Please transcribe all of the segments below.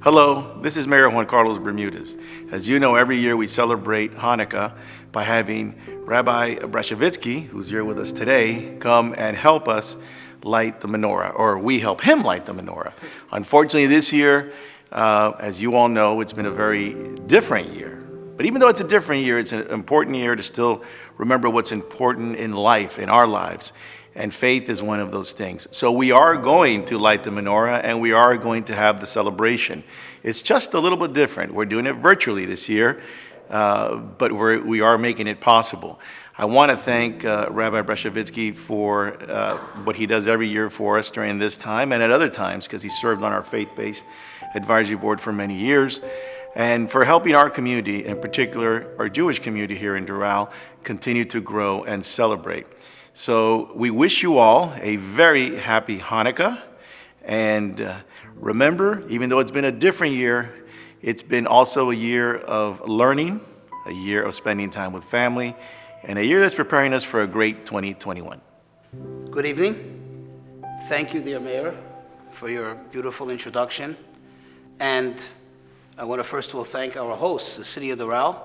Hello, this is Mayor Juan Bermudez. As you know, every year we celebrate Hanukkah by having Rabbi Brashevitzky, who's here with us today, come and help us light the menorah, or we help him light the menorah. Unfortunately, this year, as you all know, it's been a very different year. But even though it's a different year, it's an important year to still remember what's important in life, in our lives. And faith is one of those things. So we are going to light the menorah, and we are going to have the celebration. It's just a little bit different. We're doing it virtually this year, but we are making it possible. I want to thank Rabbi Brashevitzky for what he does every year for us during this time and at other times, because he served on our faith-based advisory board for many years, and for helping our community, in particular our Jewish community here in Doral, continue to grow and celebrate. So we wish you all a very happy Hanukkah. And remember, even though it's been a different year, it's been also a year of learning, a year of spending time with family, and a year that's preparing us for a great 2021. Good evening. Thank you, dear Mayor, for your beautiful introduction. And I want to first of all thank our hosts, the City of Doral.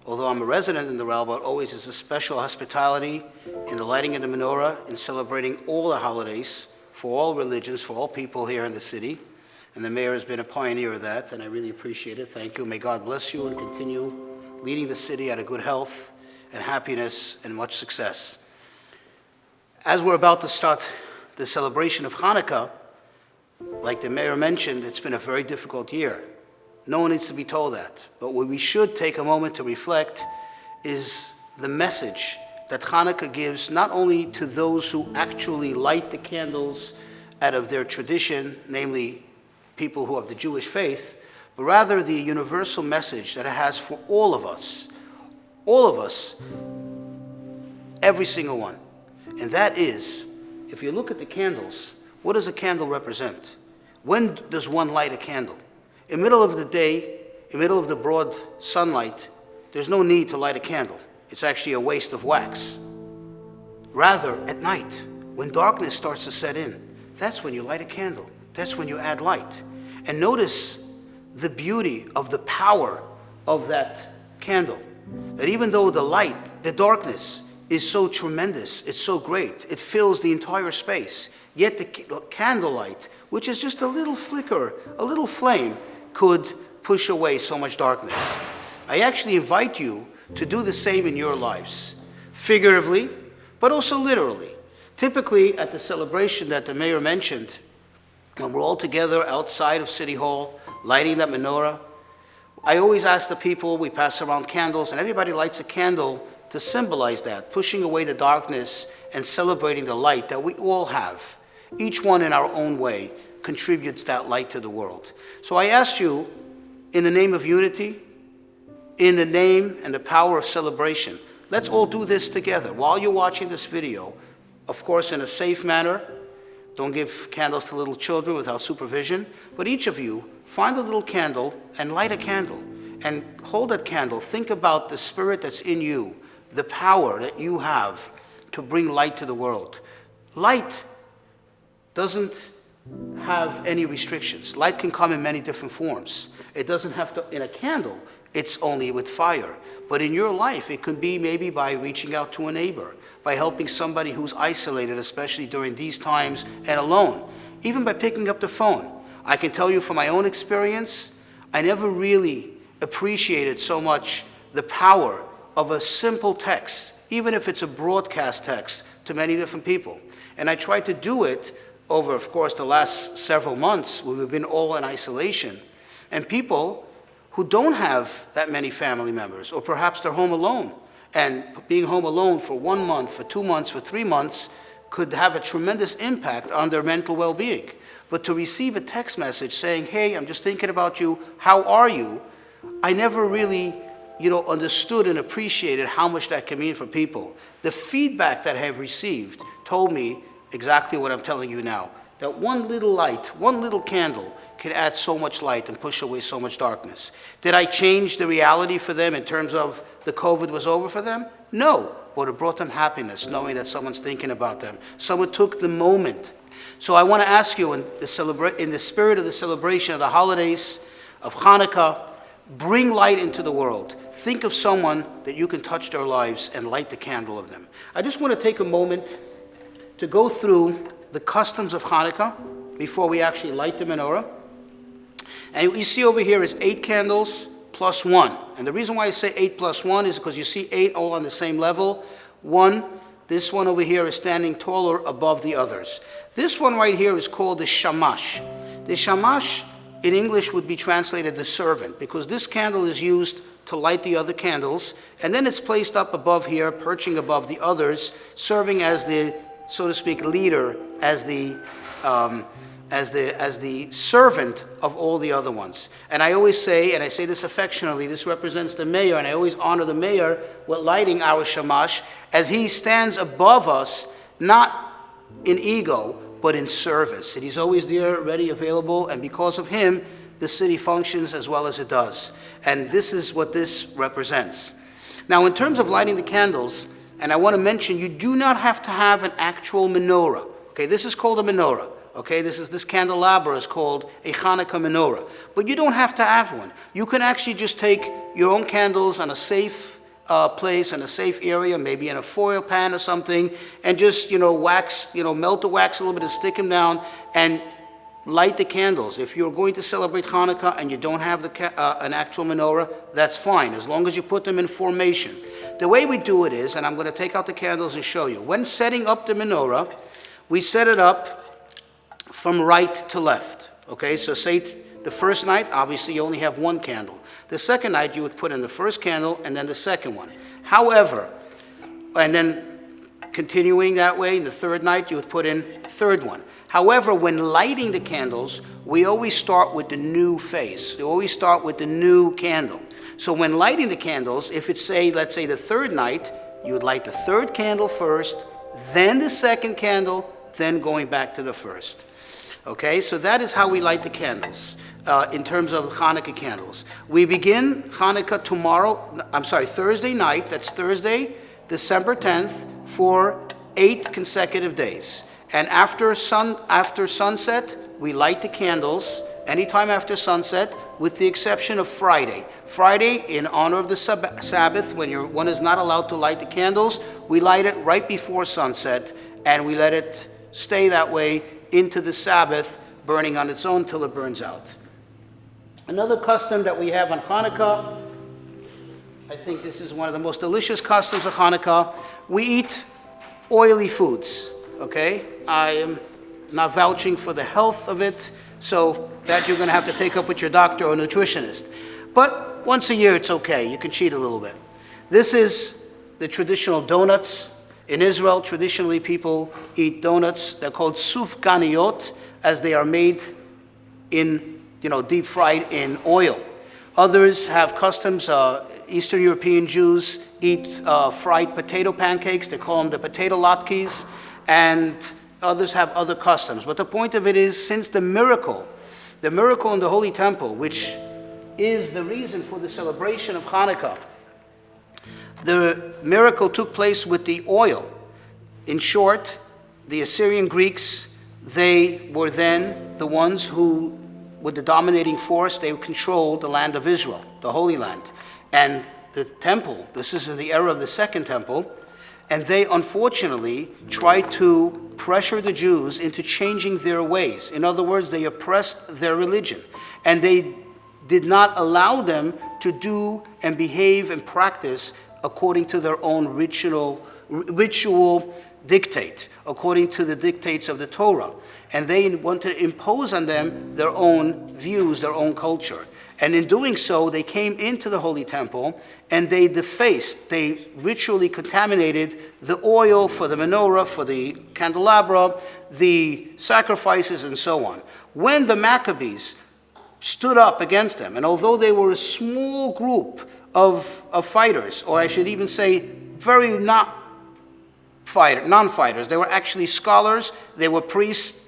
Although I'm a resident in Dreidel, but always is a special hospitality in the lighting of the menorah, in celebrating all the holidays for all religions, for all people here in the city. And the mayor has been a pioneer of that, and I really appreciate it. Thank you. May God bless you and continue leading the city out of good health and happiness and much success. As we're about to start the celebration of Hanukkah, like the mayor mentioned, it's been a very difficult year. No one needs to be told that. But what we should take a moment to reflect is the message that Hanukkah gives not only to those who actually light the candles out of their tradition, namely people who have the Jewish faith, but rather the universal message that it has for all of us, every single one. And that is, if you look at the candles, what does a candle represent? When does one light a candle? In the middle of the day, in the middle of the broad sunlight, there's no need to light a candle. It's actually a waste of wax. Rather, at night, when darkness starts to set in, that's when you light a candle. That's when you add light. And notice the beauty of the power of that candle. That even though the light, the darkness, is so tremendous, it's so great, it fills the entire space, yet the candlelight, which is just a little flicker, a little flame, could push away so much darkness. I actually invite you to do the same in your lives, figuratively, but also literally. Typically, at the celebration that the mayor mentioned, when we're all together outside of City Hall, lighting that menorah, I always ask the people, we pass around candles, and everybody lights a candle to symbolize that, pushing away the darkness and celebrating the light that we all have. Each one in our own way contributes that light to the world. So I ask you, in the name of unity, in the name and the power of celebration, let's all do this together. While you're watching this video, of course in a safe manner, don't give candles to little children without supervision, but each of you, find a little candle and light a candle. And hold that candle, think about the spirit that's in you, the power that you have to bring light to the world. Light doesn't have any restrictions. Light can come in many different forms. It doesn't have to, in a candle, it's only with fire. But in your life, it could be maybe by reaching out to a neighbor, by helping somebody who's isolated, especially during these times, and alone, even by picking up the phone. I can tell you from my own experience, I never really appreciated so much the power of a simple text, even if it's a broadcast text to many different people. And I tried to do it over, of course, the last several months where we've been all in isolation. And people who don't have that many family members, or perhaps they're home alone, and being home alone for 1 month, for 2 months, for 3 months, could have a tremendous impact on their mental well-being. But to receive a text message saying, hey, I'm just thinking about you, how are you? I never really understood and appreciated how much that can mean for people. The feedback that I have received told me exactly what I'm telling you now, that one little light, one little candle can add so much light and push away so much darkness. Did I change the reality for them in terms of the COVID was over for them? No, but it brought them happiness, knowing that someone's thinking about them. Someone took the moment So I want to ask you, in the spirit of the celebration of the holidays, of Hanukkah. Bring light into the world. Think of someone that you can touch their lives and light the candle of them. I just want to take a moment to go through the customs of Hanukkah before we actually light the menorah. And what you see over here is 8 candles plus 1. And the reason why I say 8 plus 1 is because you see 8 all on the same level. This one over here is standing taller above the others. This one right here is called the Shamash. The Shamash in English would be translated the servant, because this candle is used to light the other candles, and then it's placed up above here, perching above the others, serving as the, so to speak, leader, as the servant of all the other ones. And I always say, and I say this affectionately, this represents the mayor, and I always honor the mayor with lighting our Shamash, as he stands above us, not in ego, but in service. And he's always there, ready, available, and because of him, the city functions as well as it does. And this is what this represents. Now, in terms of lighting the candles, and I want to mention, you do not have to have an actual menorah. Okay, this is called a menorah. Okay, this candelabra is called a Hanukkah menorah. But you don't have to have one. You can actually just take your own candles on a safe place, in a safe area, maybe in a foil pan or something, and just, melt the wax a little bit and stick them down and light the candles. If you're going to celebrate Hanukkah and you don't have an actual menorah, that's fine, as long as you put them in formation. The way we do it is, and I'm going to take out the candles and show you, when setting up the menorah, we set it up from right to left. Okay, so say the first night, obviously you only have one candle. The second night you would put in the first candle and then the second one. However, and then continuing that way, the third night you would put in the third one. However, when lighting the candles, we always start with the new face. We always start with the new candle. So when lighting the candles, if it's let's say the third night, you would light the third candle first, then the second candle, then going back to the first. Okay, so that is how we light the candles in terms of Hanukkah candles. We begin Hanukkah Thursday night, that's Thursday, December 10th, for 8 consecutive days. And after sunset, we light the candles anytime after sunset, with the exception of Friday. Friday, in honor of the Sabbath, when one is not allowed to light the candles, we light it right before sunset, and we let it stay that way into the Sabbath, burning on its own till it burns out. Another custom that we have on Hanukkah, I think this is one of the most delicious customs of Hanukkah, we eat oily foods, okay? I am not vouching for the health of it, so that you're going to have to take up with your doctor or nutritionist. But once a year it's okay, you can cheat a little bit. This is the traditional donuts. In Israel, traditionally, people eat donuts. They're called sufganiyot, as they are made in, deep fried in oil. Others have customs. Eastern European Jews eat fried potato pancakes. They call them the potato latkes. And others have other customs. But the point of it is, since the miracle in the Holy Temple, which is the reason for the celebration of Hanukkah, the miracle took place with the oil. In short, the Assyrian Greeks, they were then the ones who, with the dominating force, they controlled the land of Israel, the Holy Land. And the temple, this is in the era of the Second Temple, and they unfortunately tried to pressure the Jews into changing their ways. In other words, they oppressed their religion, and they did not allow them to do and behave and practice according to their own ritual dictate, according to the dictates of the Torah. And they wanted to impose on them their own views, their own culture. And in doing so, they came into the Holy Temple and they ritually contaminated the oil for the menorah, for the candelabra, the sacrifices, and so on. When the Maccabees stood up against them, and although they were a small group of fighters, or I should even say very non-fighters. They were actually scholars, they were priests,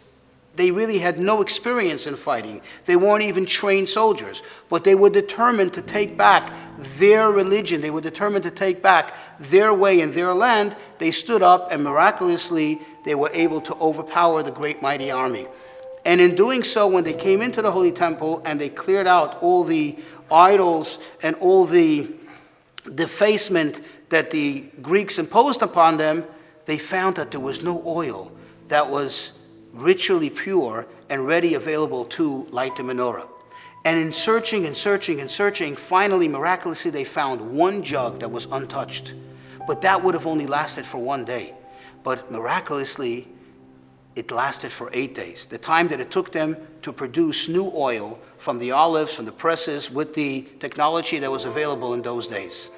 they really had no experience in fighting. They weren't even trained soldiers, but they were determined to take back their religion. They were determined to take back their way and their land. They stood up and miraculously they were able to overpower the great mighty army. And in doing so, when they came into the Holy Temple and they cleared out all the idols and all the defacement that the Greeks imposed upon them, they found that there was no oil that was ritually pure and ready available to light the menorah. And in searching and searching and searching, finally, miraculously, they found one jug that was untouched. But that would have only lasted for one day. But miraculously, it lasted for 8 days. The time that it took them to produce new oil from the olives, from the presses, with the technology that was available in those days.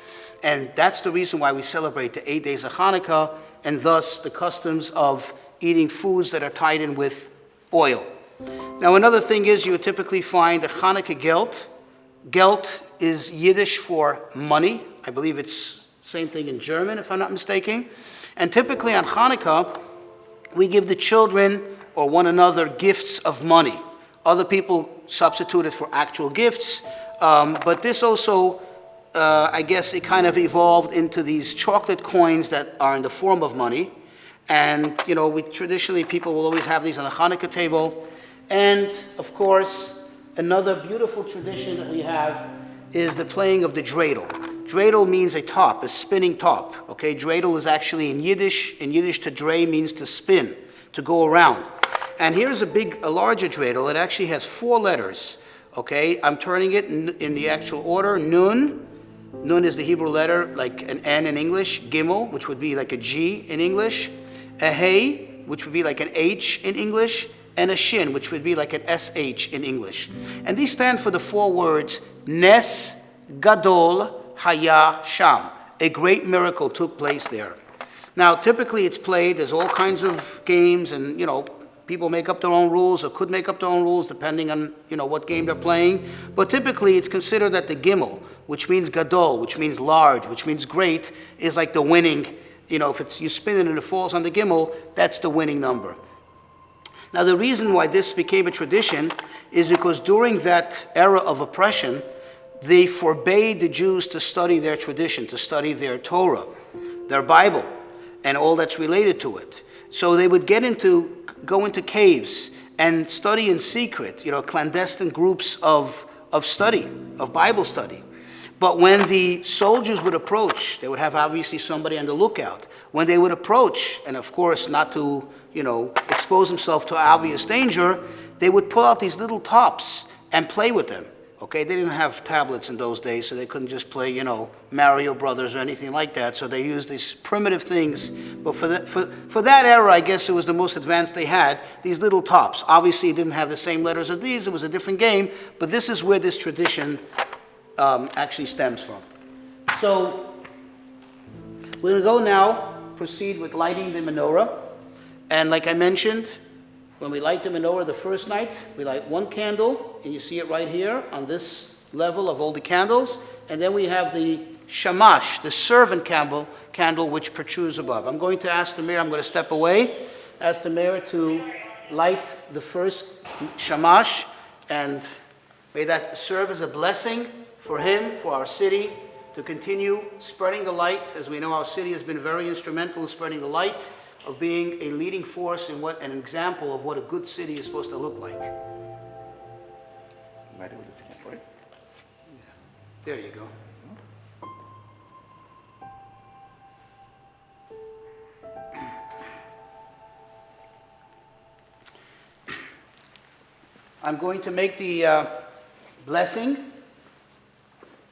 And that's the reason why we celebrate the 8 days of Hanukkah, and thus the customs of eating foods that are tied in with oil. Now, another thing is you typically find the Hanukkah gelt. Gelt is Yiddish for money. I believe it's the same thing in German, if I'm not mistaken. And typically on Hanukkah, we give the children or one another gifts of money. Other people substitute it for actual gifts. But this also, I guess it kind of evolved into these chocolate coins that are in the form of money. And, you know, traditionally people will always have these on the Hanukkah table. And, of course, another beautiful tradition that we have is the playing of the Dreidel. Dreidel means a top, a spinning top. Okay, Dreidel is actually in Yiddish. In Yiddish, to dreh means to spin, to go around. And here's a larger Dreidel. It actually has 4 letters. Okay, I'm turning it in the actual order. Nun. Nun is the Hebrew letter, like an N in English. Gimel, which would be like a G in English. A Hey, which would be like an H in English. And a Shin, which would be like an SH in English. And these stand for the 4 words, Nes Gadol Haya Sham. A great miracle took place there. Now, typically it's played, there's all kinds of games, and, you know, people make up their own rules or could make up their own rules depending on, you know, what game they're playing. But typically it's considered that the Gimel, which means Gadol, which means large, which means great, is like the winning, you know, if you spin it and it falls on the Gimel, that's the winning number. Now, the reason why this became a tradition is because during that era of oppression, they forbade the Jews to study their tradition, to study their Torah, their Bible, and all that's related to it. So they would go into caves and study in secret, you know, clandestine groups of study, of Bible study. But when the soldiers would approach, they would have obviously somebody on the lookout. When they would approach, and of course not to, you know, expose themselves to obvious danger, they would pull out these little tops and play with them. Okay, they didn't have tablets in those days, so they couldn't just play, you know, Mario Brothers or anything like that. So they used these primitive things. But for that era, I guess it was the most advanced they had, these little tops. Obviously, it didn't have the same letters as these. It was a different game. But this is where this tradition actually stems from. So we're going to go now, proceed with lighting the menorah. And like I mentioned, when we light the menorah the first night, we light 1 candle, and you see it right here on this level of all the candles. And then we have the Shamash, the servant candle, which protrudes above. I'm going to ask the mayor, I'm going to step away, ask the mayor to light the first Shamash, and may that serve as a blessing for him, for our city, to continue spreading the light. As we know, our city has been very instrumental in spreading the light, of being a leading force in an example of what a good city is supposed to look like. Light it with this hand, right? There you go. I'm going to make the blessing.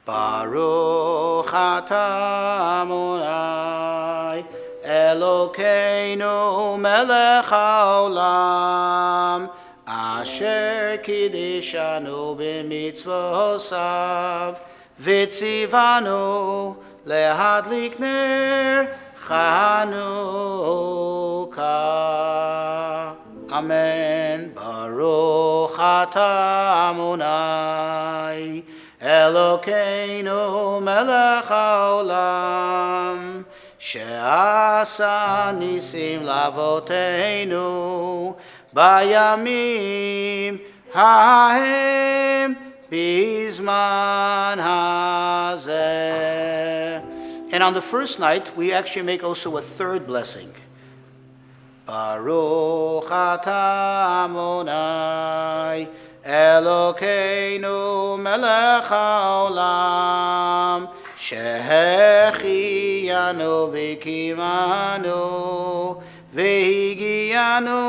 Baruch atah Adonai Elokeinu melech haolam asher kiddushanu b'mitzvosav v'tzivanu lehadlik ner Chanukah. Amen. Baruch atah Adonai Elokeinu melech haolam she'asa nisim lavoteinu bayamim hahem bizman hazeh. And on the first night, we actually make also a third blessing. Baruch atah Adonai Elokeinu melech haolam shehechiyanu v'kivanu v'higiyanu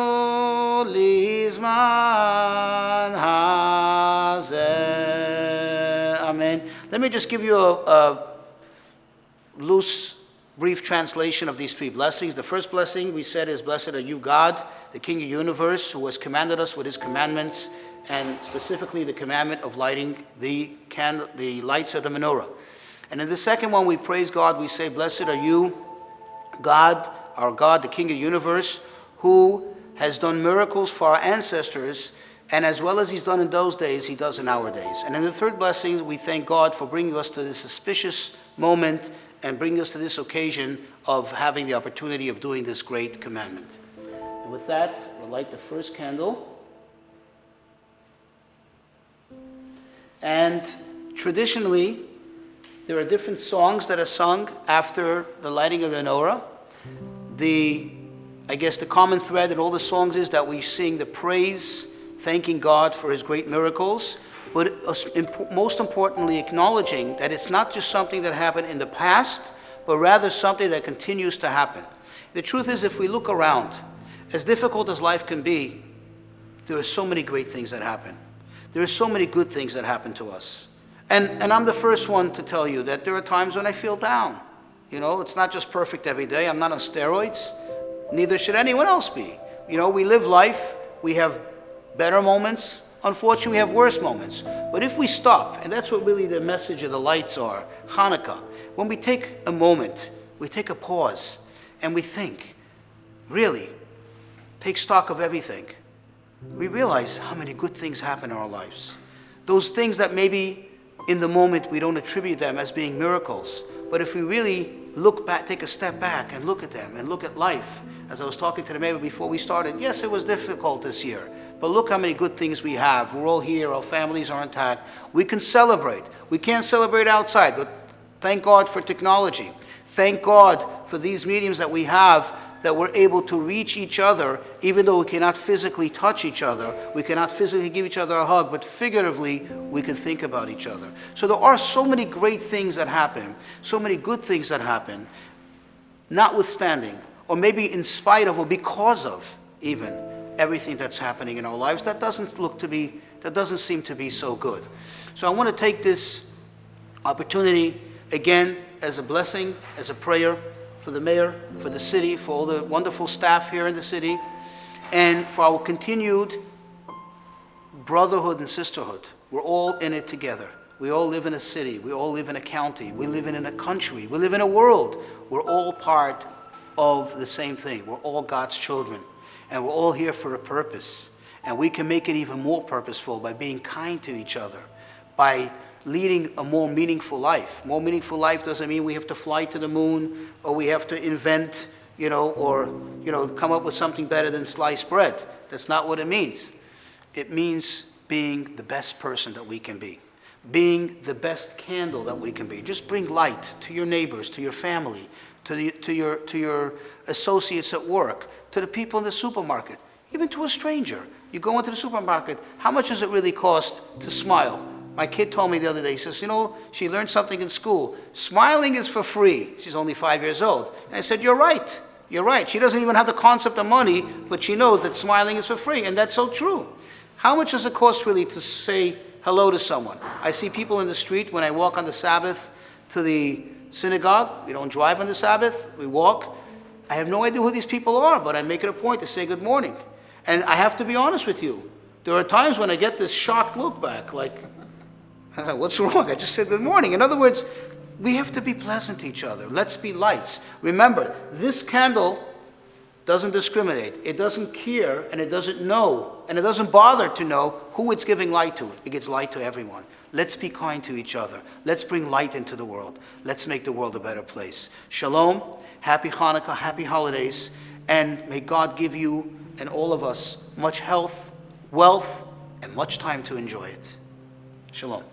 lizman hazeh. Amen. Let me just give you a loose, brief translation of these three blessings. The first blessing we said is, blessed are you, God, the King of the universe, who has commanded us with his commandments, and specifically the commandment of lighting the lights of the menorah. And in the second one, we praise God. We say, blessed are you, God, our God, the King of the universe, who has done miracles for our ancestors, and as well as he's done in those days, he does in our days. And in the third blessing, we thank God for bringing us to this auspicious moment and bringing us to this occasion of having the opportunity of doing this great commandment. And with that, we'll light the first candle. And traditionally, there are different songs that are sung after the lighting of the menorah. I guess the common thread in all the songs is that we sing the praise, thanking God for his great miracles, but most importantly, acknowledging that it's not just something that happened in the past, but rather something that continues to happen. The truth is, if we look around, as difficult as life can be, there are so many great things that happen. There are so many good things that happen to us. And I'm the first one to tell you that there are times when I feel down. You know, it's not just perfect every day. I'm not on steroids. Neither should anyone else be. You know, we live life. We have better moments. Unfortunately, we have worse moments. But if we stop, and that's what really the message of the lights are, Hanukkah, when we take a moment, we take a pause, and we think, really, take stock of everything, we realize how many good things happen in our lives. Those things that maybe in the moment we don't attribute them as being miracles. But if we really look back, take a step back and look at them and look at life, as I was talking to the mayor before we started, yes, it was difficult this year. But look how many good things we have. We're all here. Our families are intact. We can celebrate. We can't celebrate outside, but thank God for technology. Thank God for these mediums that we have, that we're able to reach each other, even though we cannot physically touch each other. We cannot physically give each other a hug, but figuratively, we can think about each other. So there are so many great things that happen, so many good things that happen, notwithstanding, or maybe in spite of, or because of, even, everything that's happening in our lives that doesn't seem to be so good. So I want to take this opportunity again as a blessing, as a prayer for the mayor, for the city, for all the wonderful staff here in the city, and for our continued brotherhood and sisterhood. We're all in it together. We all live in a city. We all live in a county. We live in a country. We live in a world. We're all part of the same thing. We're all God's children. And we're all here for a purpose. And we can make it even more purposeful by being kind to each other, by leading a more meaningful life. More meaningful life doesn't mean we have to fly to the moon, or we have to invent, or come up with something better than sliced bread. That's not what it means. It means being the best person that we can be, being the best candle that we can be. Just bring light to your neighbors, to your family, to your associates at work, to the people in the supermarket, even to a stranger. You go into the supermarket, how much does it really cost to smile? My kid told me the other day, he says, she learned something in school. Smiling is for free. She's only 5 years old. And I said, you're right. You're right. She doesn't even have the concept of money, but she knows that smiling is for free. And that's so true. How much does it cost really to say hello to someone? I see people in the street when I walk on the Sabbath to the synagogue. We don't drive on the Sabbath. We walk. I have no idea who these people are, but I make it a point to say good morning. And I have to be honest with you. There are times when I get this shocked look back, like, what's wrong? I just said good morning. In other words, we have to be pleasant to each other. Let's be lights. Remember, this candle doesn't discriminate. It doesn't care, and it doesn't know, and it doesn't bother to know who it's giving light to. It gives light to everyone. Let's be kind to each other. Let's bring light into the world. Let's make the world a better place. Shalom, happy Hanukkah, happy holidays, and may God give you and all of us much health, wealth, and much time to enjoy it. Shalom.